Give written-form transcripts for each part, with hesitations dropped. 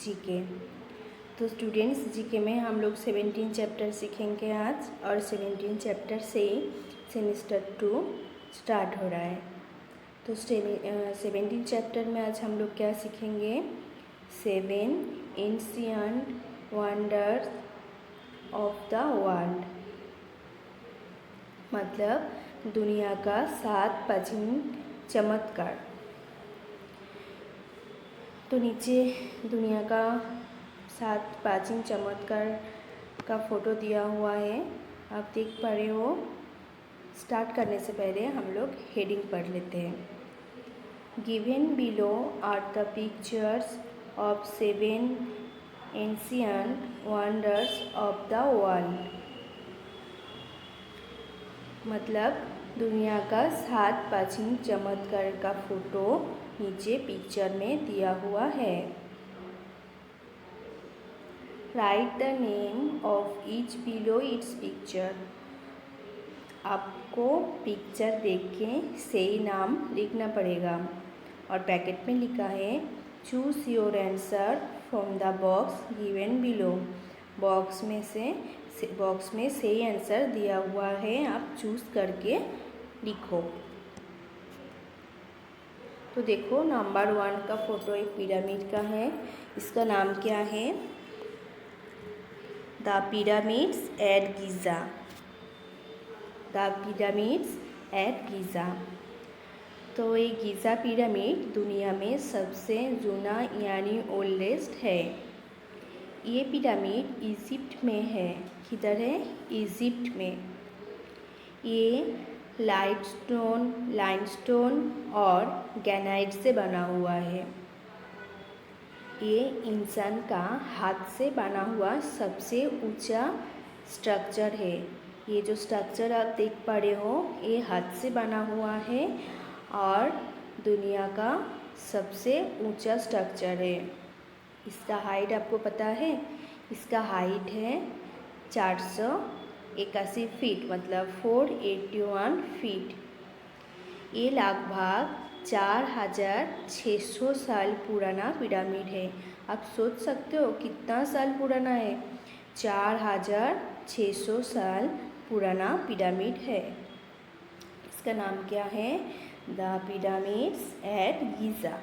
GK. तो students, GK में हम लोग 17 चैप्टर सीखेंगे आज, और 17 चैप्टर से सेमेस्टर 2 स्टार्ट हो रहा है। तो 17 चैप्टर में आज हम लोग क्या सीखेंगे? 7 ancient wonders of the world, मतलब दुनिया का 7 प्राचीन चमत्कार। तो नीचे दुनिया का 7 प्राचीन चमत्कार का फ़ोटो दिया हुआ है, आप देख पा रहे हो। स्टार्ट करने से पहले हम लोग हेडिंग पढ़ लेते हैं। Given below are the pictures of 7 ancient wonders of the world, मतलब दुनिया का 7 प्राचीन चमत्कार का फ़ोटो नीचे पिक्चर में दिया हुआ है। Right the name of each below it's picture, आपको पिक्चर देख के सही नाम लिखना पड़ेगा। और पैकेट में लिखा है choose your answer from the box given below, box में सही आंसर दिया हुआ है, आप चूज़ करके लिखो। तो देखो, नंबर 1 का फ़ोटो एक पिरामिड का है। इसका नाम क्या है? The pyramids at Giza, the pyramids at Giza. तो ये गीज़ा पिरामिड दुनिया में सबसे जूना यानी ओल्डेस्ट है। ये पिरामिड इजिप्ट में है। किधर है? इजिप्ट में। ये लाइमस्टोन और ग्रेनाइट से बना हुआ है। ये इंसान का हाथ से बना हुआ सबसे ऊंचा स्ट्रक्चर है। ये जो स्ट्रक्चर आप देख पा रहे हो, ये हाथ से बना हुआ है और दुनिया का सबसे ऊंचा स्ट्रक्चर है। इसका हाइट आपको पता है? इसका हाइट है 481 फीट, मतलब 481 फीट। ये लगभग 4600 साल पुराना पिरामिड है। आप सोच सकते हो कितना साल पुराना है? 4600 साल पुराना पिरामिड है। इसका नाम क्या है? The pyramids at Giza.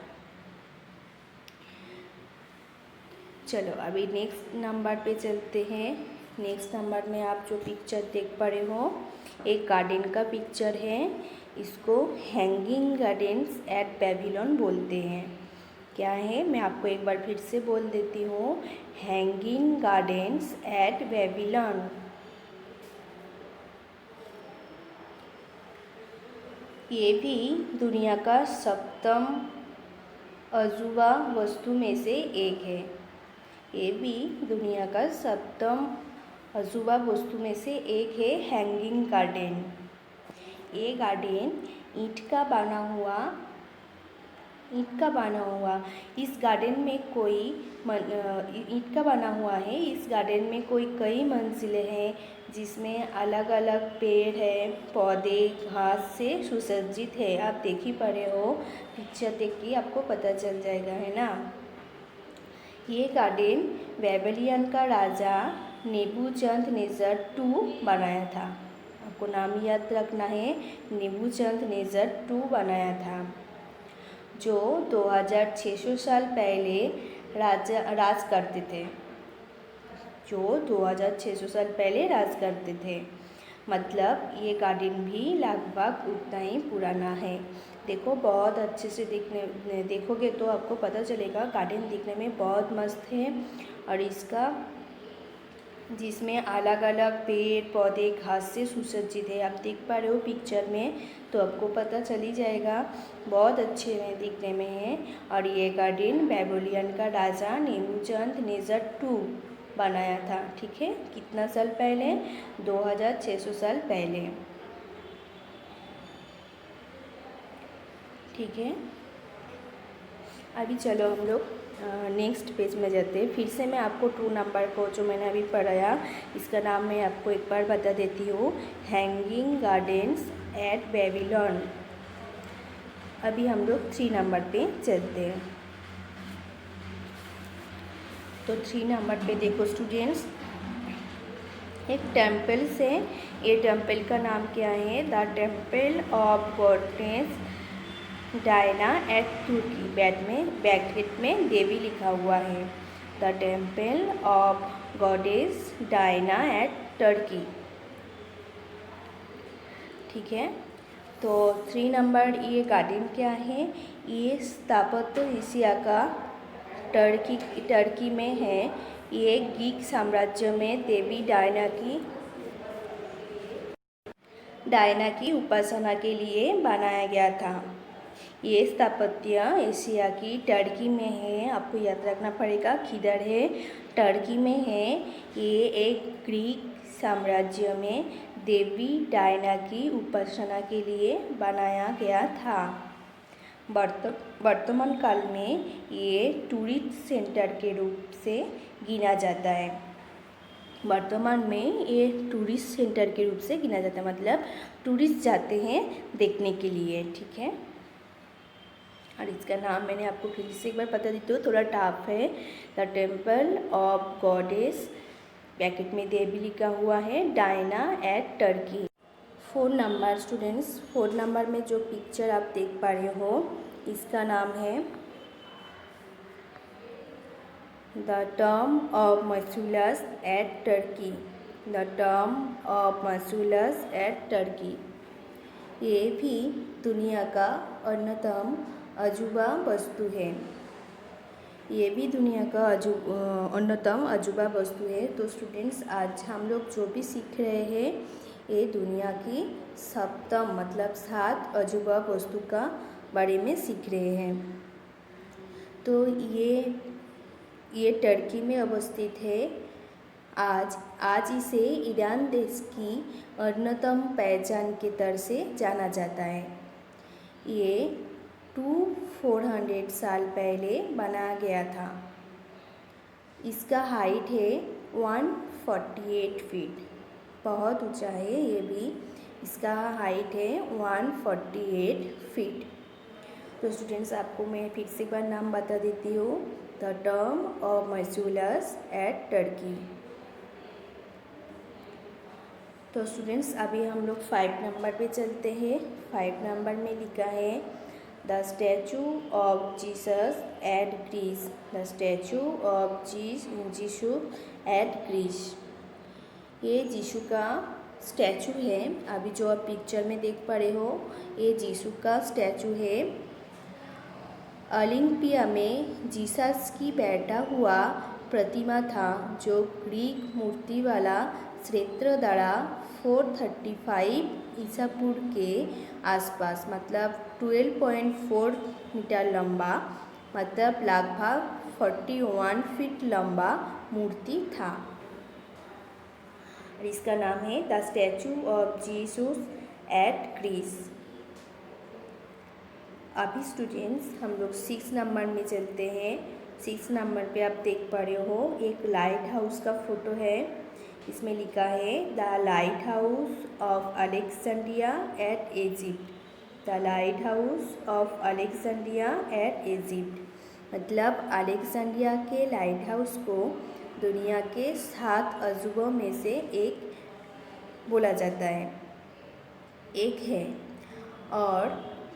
चलो अभी नेक्स्ट नंबर पे चलते हैं। नेक्स्ट नंबर में आप जो पिक्चर देख पा रहे हो, एक गार्डन का पिक्चर है। इसको हैंगिंग गार्डन्स एट बेबीलोन बोलते हैं। क्या है? मैं आपको एक बार फिर से बोल देती हूँ, हैंगिंग गार्डन्स एट बेबीलोन। ये भी दुनिया का 7वीं अजूबा वस्तु में से एक है। ये भी दुनिया का 7वीं अजूबा वस्तु में से एक है, हैंगिंग गार्डन। ये गार्डन ईंट का बना हुआ इस गार्डन में कोई ईंट का बना हुआ है। इस गार्डन में कई मंजिलें हैं, जिसमें अलग अलग पेड़ है, पौधे, घास से सुसज्जित है। आप देख ही पा रहे हो, पिक्चर देख के आपको पता चल जाएगा, है ना। ये गार्डन बेबीलोन का राजा नेबूकदनेस्सर 2 बनाया था। आपको नाम याद रखना है, नेबूकदनेस्सर 2 बनाया था, जो 2600 साल पहले राज करते थे। मतलब ये गार्डन भी लगभग उतना ही पुराना है। देखो, बहुत अच्छे से देखोगे तो आपको पता चलेगा, गार्डन दिखने में बहुत मस्त है। और इसका जिसमें अलग अलग पेड़ पौधे घास से सुसज्जित है। आप देख पा रहे हो पिक्चर में, तो आपको पता चल ही जाएगा, बहुत अच्छे में दिखने में है। और ये गार्डन बेबीलोन का राजा नेबूकदनेस्सर 2 बनाया था। ठीक है, कितना साल पहले? 2600 साल पहले। ठीक है, अभी चलो हम लोग नेक्स्ट पेज में जाते हैं। फिर से मैं आपको 2 नंबर को जो मैंने अभी पढ़ाया, इसका नाम मैं आपको एक बार बता देती हूँ, हैंगिंग गार्डन्स एट बेबीलोन। अभी हम लोग 3 नंबर पे चलते हैं। तो 3 नंबर पे देखो स्टूडेंट्स, एक टेम्पल्स है। ये टेम्पल का नाम क्या है? The temple of goddess Diana at Turkey. Bracket में देवी लिखा हुआ है। The temple of goddess Diana at Turkey. ठीक है, तो 3 नंबर ये गार्डन क्या है? ये स्थापत्य एशिया का टर्की में है। ये ग्रीक साम्राज्य में देवी डायना की उपासना के लिए बनाया गया था। ये स्थापत्य एशिया की टर्की में है। आपको याद रखना पड़ेगा किधर है, टर्की में है। ये एक ग्रीक साम्राज्य में देवी डायना की उपासना के लिए बनाया गया था। वर्तमान काल में ये टूरिस्ट सेंटर के रूप से गिना जाता है। वर्तमान में ये टूरिस्ट सेंटर के रूप से गिना जाता है, मतलब टूरिस्ट जाते हैं देखने के लिए। ठीक है, और इसका नाम मैंने आपको फिर से एक बार बता देती हूँ, थोड़ा टफ है। The temple of goddess, bracket में देवी लिखा हुआ है, Diana at Turkey. 4 number students, 4 number में जो पिक्चर आप देख पा रहे हो, इसका नाम है the tomb of Mausolus at Turkey. The tomb of Mausolus at Turkey. ये भी दुनिया का अन्यतम अजूबा वस्तु है। ये भी दुनिया का अन्यतम अजूबा वस्तु है। तो स्टूडेंट्स, आज हम लोग जो भी सीख रहे हैं, ये दुनिया की सप्तम मतलब 7 अजूबा वस्तु का बारे में सीख रहे हैं। तो ये टर्की में अवस्थित है। आज इसे ईरान देश की अन्यतम पहचान के तौर से जाना जाता है। ये 400 साल पहले बनाया गया था। इसका हाइट है 148 फीट, बहुत ऊंचा है ये भी। इसका हाइट है 148 फीट। तो स्टूडेंट्स, आपको मैं फिर से एक बार नाम बता देती हूँ, the tomb of Mausolus at Turkey. तो स्टूडेंट्स, अभी हम लोग 5 नंबर पे चलते हैं। 5 नंबर में लिखा है the statue of Jesus at Greece. The statue of Jisshu at Greece. ये जीसू का स्टैचू है। अभी जो आप पिक्चर में देख पा रहे हो, ये जीसू का स्टैचू है। ओलंपिया में जीसस की बैठा हुआ प्रतिमा था, जो ग्रीक मूर्ति वाला क्षेत्र द्वारा 435 ईसा पूर्व के आसपास, मतलब 12.4 मीटर लंबा, मतलब लगभग 41 फीट लंबा मूर्ति था। और इसका नाम है the statue of Jesus at Greece. अभी स्टूडेंट्स, हम लोग 6 नंबर में चलते हैं। 6 नंबर पे आप देख पा रहे हो, एक लाइट हाउस का फोटो है। इसमें लिखा है the light house of Alexandria at Egypt. The light house of Alexandria at Egypt, मतलब अलेक्जेंड्रिया के लाइट हाउस को दुनिया के 7 अजूबों में से एक बोला जाता है, एक है। और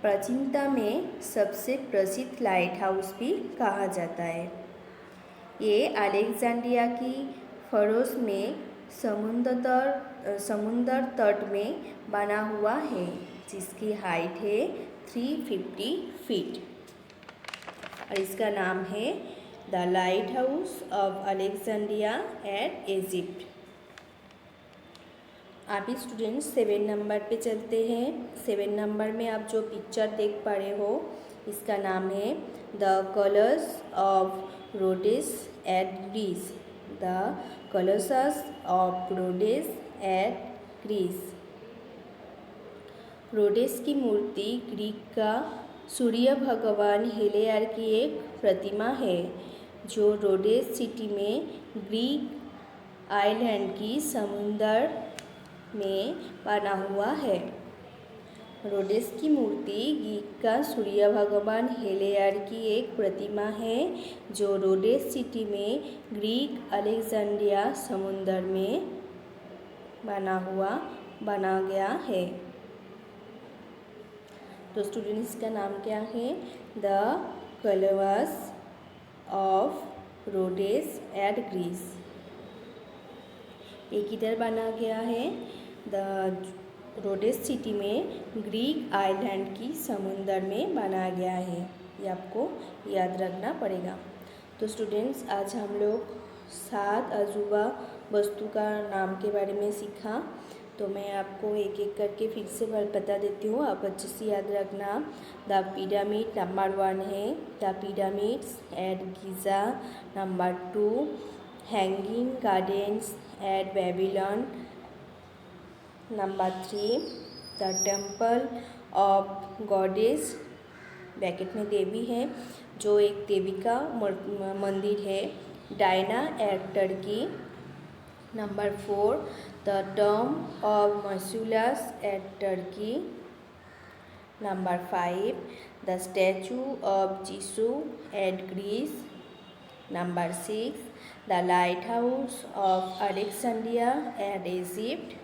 प्राचीनता में सबसे प्रसिद्ध लाइट हाउस भी कहा जाता है। ये अलेक्जेंड्रिया की फरोस में समुद्र तट में बना हुआ है, जिसकी हाइट है 350 फीट। और इसका नाम है the light house of Alexandria at Egypt. अभी स्टूडेंट्स 7 नंबर पे चलते हैं। 7 नंबर में आप जो पिक्चर देख पा रहे हो, इसका नाम है the Colossus of Rhodes at Greece. The Colossus of Rhodes at Greece. Rhodes की मूर्ति ग्रीक का सूर्य भगवान हेलियर की एक प्रतिमा है, जो रोडेस सिटी में ग्रीक आइलैंड की समुद्र में बना हुआ है। रोडेस की मूर्ति ग्रीक का सूर्य भगवान हेलियर की एक प्रतिमा है जो रोडेस सिटी में ग्रीक अलेक्जेंड्रिया समुंदर में बना गया है। तो स्टूडेंट्स का नाम क्या है? The Colossus of Rhodes at Greece. ये किधर बना गया है? द रोडेस सिटी में ग्रीक आइलैंड की समुंदर में बनाया गया है। ये आपको याद रखना पड़ेगा। तो स्टूडेंट्स आज हम लोग 7 अजूबा वस्तु का नाम के बारे में सीखा। तो मैं आपको एक एक करके फिर से बता देती हूँ, आप अच्छे से याद रखना। द पिरामिड नंबर 1 है, the pyramids at Giza. Number 2 hanging gardens at Babylon. Number 3 the temple of goddess, bracket में देवी है, जो एक देवी का मंदिर है, Diana at Turkey. Number 4 the tomb of Mausolus at Turkey. Number 5 the statue of Jisshu at Greece. Number 6 the light house of Alexandria at Egypt.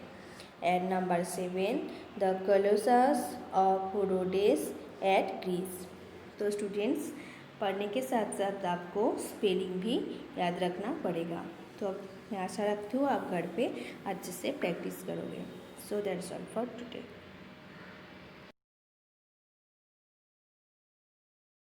And number 7 the Colossus of Rhodes at Greece. तो students पढ़ने के साथ साथ आपको spelling भी याद रखना पड़ेगा। तो अब मैं आशा रखती हूँ आप घर पे अच्छे से प्रैक्टिस करोगे। So that's all for today.